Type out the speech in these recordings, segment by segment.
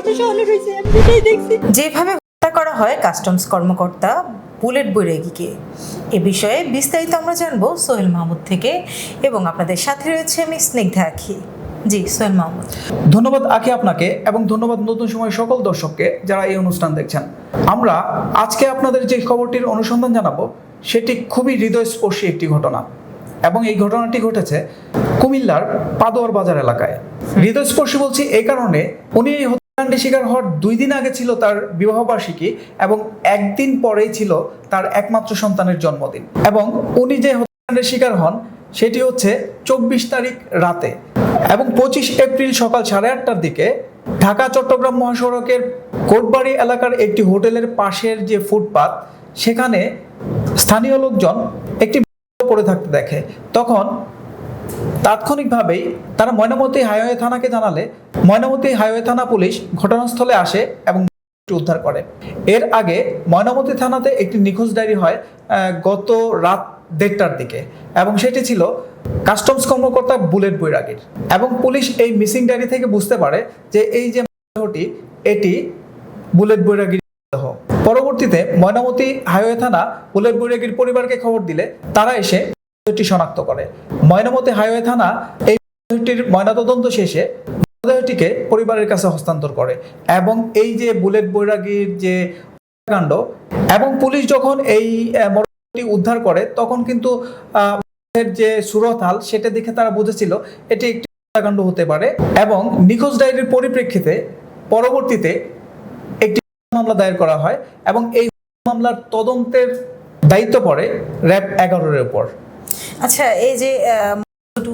কত সহলে রয়েছে আমি সেটাই দেখছি। যেভাবে হত্যা করা হয় কাস্টমস কর্মকর্তা বুলেট বৈরাগীকে, এ বিষয়ে বিস্তারিত আমরা জানবো সোহেল মাহমুদ থেকে, এবং আপনাদের সাথে রয়েছে আমি স্নিগ্ধা আখি। জি সোহেল মাহমুদ। ধন্যবাদ আখি আপনাকে, এবং ধন্যবাদ নতুন সময় সকল দর্শককে যারা এই অনুষ্ঠান দেখছেন। আমরা আজকে আপনাদের যে খবরটির অনুসন্ধান জানাবো সেটি খুবই হৃদয়স্পর্শী একটি ঘটনা, এবং এই ঘটনাটি ঘটেছে কুমিল্লার পাদোয়ার বাজার এলাকায়। হৃদয়স্পর্শী বলছি এই কারণে, উনি এই হত্যাকাণ্ডের শিকার হওয়ার 2 দিন আগে ছিল তার বিবাহবার্ষিকী, এবং 1 দিন পরেই ছিল তার একমাত্র সন্তানের জন্মদিন। এবং উনি যে হত্যাকাণ্ডের শিকার হন সেটি হচ্ছে 24 তারিখ রাতে, এবং 25 এপ্রিল সকাল 8:30টার দিকে ঢাকা চট্টগ্রাম মহাসড়কের কোটবাড়ি এলাকার একটি হোটেলের পাশের যে ফুটপাত, সেখানে স্থানীয় লোকজন একটি পড়ে থাকতে দেখে। তখন তাৎক্ষণিকভাবেই তারা ময়নামতি হাইওয়ে থানাকে জানালে ময়নামতি হাইওয়ে থানা পুলিশ ঘটনাস্থলে আসে এবং উদ্ধার করে। এর আগে ময়নামতি থানাতে একটি নিখোঁজ ডায়েরি হয় গত রাত 1:30টার দিকে, এবং সেটি ছিল কাস্টমস কর্মকর্তা বুলেট বৈরাগীর। এবং পুলিশ এই মিসিং ডায়েরি থেকে বুঝতে পারে যে এই যে দেহটি, এটি বুলেট বৈরাগীর দেহ। পরবর্তীতে ময়নামতি হাইওয়ে থানা বুলেট বৈরাগীর পরিবারকে খবর দিলে তারা এসে দেহটি শনাক্ত করে। ময়নামতি হাইওয়ে থানা এই দেহটির ময়নাতদন্ত শেষে দেহটিকে পরিবারের কাছে হস্তান্তর করে। এবং এই যে বুলেট বৈরাগীর যে কাণ্ড, এবং পুলিশ যখন এই মরদেহটি উদ্ধার করে তখন কিন্তু যে সুরতহাল সেটা দেখে তারা বুঝেছিল এটি একটি হত্যাকাণ্ড হতে পারে, এবং নিখোঁজ ডায়েরির পরিপ্রেক্ষিতে পরবর্তীতে একটি মামলা দায়ের করা হয়, এবং এই মামলার তদন্তের দায়িত্ব পড়ে র‍্যাব 11-এর উপর। আচ্ছা, এই যে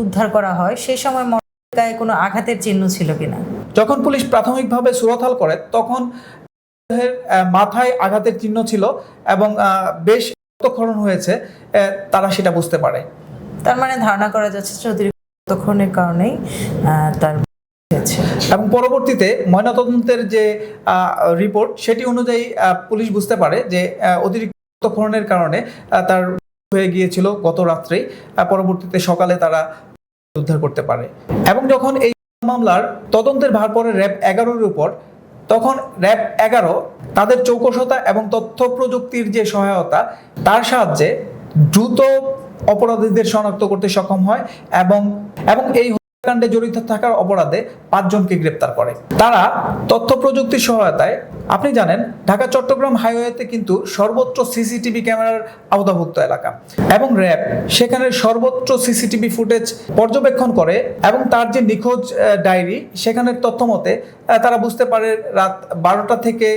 উদ্ধার করা হয় সেই সময় গায়ে কোনো আঘাতের চিহ্ন ছিল কিনা? যখন পুলিশ প্রাথমিকভাবে সুরতহাল করে তখন মাথায় আঘাতের চিহ্ন ছিল, এবং বেশ রক্তক্ষরণ হয়েছে, তারা সেটা বুঝতে পারে। তার মানে ধারণা করা যাচ্ছে অতিরিক্ত রক্তক্ষরণের কারণেই তার হয়েছে। এবং পরবর্তীতে ময়নাতদন্তের যে রিপোর্ট সেটি অনুযায়ী পুলিশ বুঝতে পারে যে অতিরিক্ত রক্তক্ষরণের কারণে তার হয়ে গিয়েছিল গত রাত্রেই। পরবর্তীতে সকালে তারা উদ্ধার করতে পারে। এবং যখন এই মামলার তদন্তের ভার পড়ে র‍্যাব 11-এর উপর, তখন র‍্যাব 11 তাদের চৌকসতা এবং তথ্য প্রযুক্তির যে সহায়তা, তার সাহায্যে দ্রুত অপরাধীদের শনাক্ত করতে সক্ষম হয়, এবং এই হত্যাকাণ্ডে জড়িত থাকার অপরাধে 5 জনকে গ্রেপ্তার করে। তারা তথ্য প্রযুক্তির সহায়তায়, আপনি জানেন ঢাকা চট্টগ্রাম হাইওয়েতে কিন্তু সর্বোচ্চ সিসিটিভি ক্যামেরার আওতাভুক্ত এলাকা, এবং র‍্যাব সেখানে সর্বোচ্চ সিসিটিভি ফুটেজ পর্যবেক্ষণ করে, এবং তার যে নিখোঁজ ডায়েরি সেখানের তথ্য মতে তারা বুঝতে পারে রাত 12টা থেকে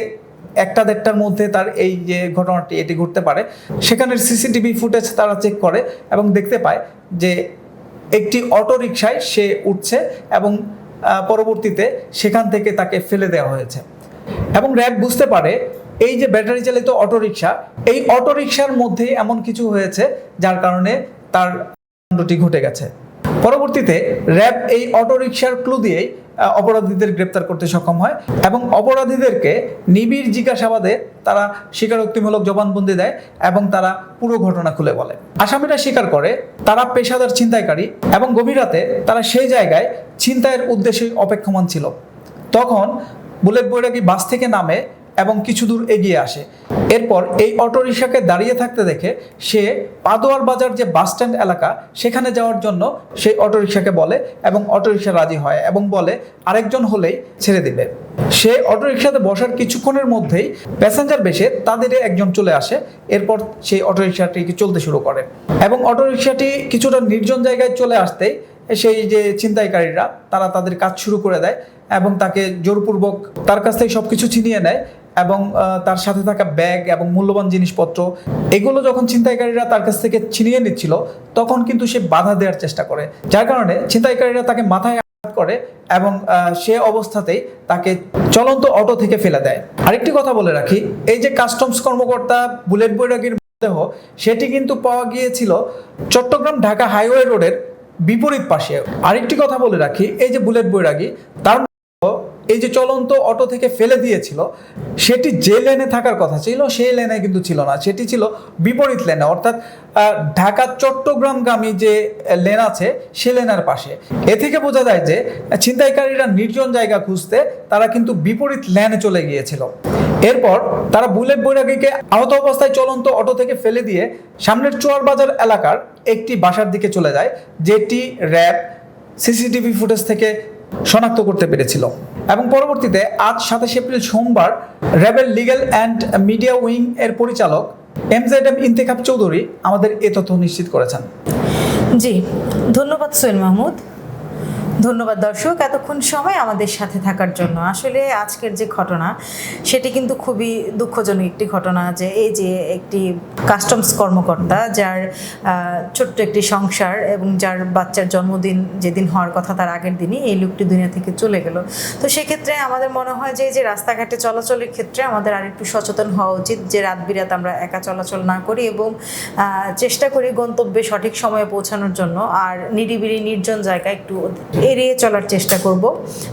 1টা-1:30টার মধ্যে তার এই যে ঘটনাটি এটি ঘটতে পারে। সেখানের সিসিটিভি ফুটেজ তারা চেক করে এবং দেখতে পায় যে একটি অটো রিকশায় সে উঠছে, এবং পরবর্তীতে সেখান থেকে তাকে ফেলে দেওয়া হয়েছে। এবং র‍্যাব বুঝতে পারে এই যে ব্যাটারি চালিত অটো রিকশা, এই অটো রিকশার মধ্যেই এমন কিছু হয়েছে যার কারণে তার কাণ্ডটি ঘটে গেছে। পরবর্তীতে র‍্যাব এই অটো রিকশার ক্লু দিয়েই অপরাধীদের গ্রেপ্তার করতে সক্ষম হয়, এবং অপরাধীদেরকে নিবিড় জিজ্ঞাসাবাদে তারা স্বীকারোক্তিমূলক জবানবন্দি দেয়, এবং তারা পুরো ঘটনা খুলে বলে। আসামিরা স্বীকার করে তারা পেশাদার ছিনতাইকারী, এবং গভীর রাতে তারা সেই জায়গায় ছিনতাইয়ের উদ্দেশ্যে অপেক্ষমান ছিল। তখন বুলেট বৈরাগী বাস থেকে নামে এবং কিছু দূর এগিয়ে আসে। এরপর এই অটোরিকশাকে দাঁড়িয়ে থাকতে দেখে সে পাদোয়ার বাজার যে বাস স্ট্যান্ড এলাকা সেখানে যাওয়ার জন্য সেই অটোরিকশাকে বলে, এবং অটোরিকশা রাজি হয় এবং বলে আরেকজন হলেই ছেড়ে দিবে। সে অটোরিকশাতে বসার কিছুক্ষণের মধ্যেই প্যাসেঞ্জার বেশে তাদের একজন চলে আসে। এরপর সেই অটোরিকশাটিকে চলতে শুরু করে, এবং অটোরিকশাটি কিছুটা নির্জন জায়গায় চলে আসতেই সেই যে ছিনতাইকারীরা তারা তাদের কাজ শুরু করে দেয়, এবং তাকে জোরপূর্বক তার কাছ থেকে সবকিছু ছিনিয়ে নেয়, এবং তার সাথে থাকা ব্যাগ এবং মূল্যবান জিনিসপত্র এগুলো যখন ছিনতাইকারীরা তার কাছ থেকে ছিনিয়ে নিচ্ছিল তখন কিন্তু সে বাধা দেওয়ার চেষ্টা করে, যার কারণে ছিনতাইকারীরা তাকে মাথায় আঘাত করে, এবং সে অবস্থাতেই তাকে চলন্ত অটো থেকে ফেলে দেয়। আরেকটি কথা বলে রাখি, এই যে কাস্টমস কর্মকর্তা বুলেট বৈরাগীর দেহ, সেটি কিন্তু পাওয়া গিয়েছিল চট্টগ্রাম ঢাকা হাইওয়ে রোডের বিপরীত পাশে। আরেকটি কথা বলে রাখি, এই যে বুলেট বৈরাগী, তার এই যে চলন্ত অটো থেকে ফেলে দিয়েছিল সেটি যে লেনে থাকার কথা ছিল সেই লেনে কিন্তু ছিল না, সেটি ছিল বিপরীত লেনে, অর্থাৎ ঢাকা চট্টগ্রামগামী যে লেন আছে সে লেনের পাশে। এ থেকে বোঝা যায় যে ছিনতাইকারীরা নির্জন জায়গা খুঁজতে তারা কিন্তু বিপরীত লেনে চলে গিয়েছিল। এরপর তারা বুলেট বৈরাগীকে আহত অবস্থায় চলন্ত অটো থেকে ফেলে দিয়ে সামনের চুয়ারবাজার এলাকার একটি বাসার দিকে চলে যায়, যেটি র্যাব সিসিটিভি ফুটেজ থেকে শনাক্ত করতে পেরেছিল। এবং পরবর্তীতে আজ 27 এপ্রিল সোমবার র্যাবের লিগ্যাল অ্যান্ড মিডিয়া উইং এর পরিচালক MZM ইন্তেখাব চৌধুরী আমাদের এ তথ্য নিশ্চিত করেছেন। জি, ধন্যবাদ সোহেল মাহমুদ। ধন্যবাদ দর্শক এতক্ষণ সময় আমাদের সাথে থাকার জন্য। আসলে আজকের যে ঘটনা সেটি কিন্তু খুবই দুঃখজনক একটি ঘটনা, যে এই যে একটি কাস্টমস কর্মকর্তা যার ছোট্ট একটি সংসার এবং যার বাচ্চার জন্মদিন যেদিন হওয়ার কথা তার আগের দিনই এই লোকটি দুনিয়া থেকে চলে গেল। তো সেক্ষেত্রে আমাদের মনে হয় যে এই যে রাস্তাঘাটে চলাচলের ক্ষেত্রে আমাদের আরেকটু সচেতন হওয়া উচিত, যে রাত বিরাত আমরা একা চলাচল না করি এবং চেষ্টা করি গন্তব্যে সঠিক সময়ে পৌঁছানোর জন্য, আর নিরিবিলি নির্জন জায়গা একটু এড়িয়ে চলার চেষ্টা করব।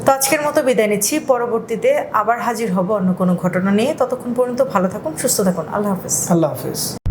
তো আজকের মতো বিদায় নিচ্ছি, পরবর্তীতে আবার হাজির হব অন্য কোনো ঘটনা নিয়ে। ততক্ষণ পর্যন্ত ভালো থাকুন, সুস্থ থাকুন। আল্লাহ হাফেজ। আল্লাহ হাফেজ।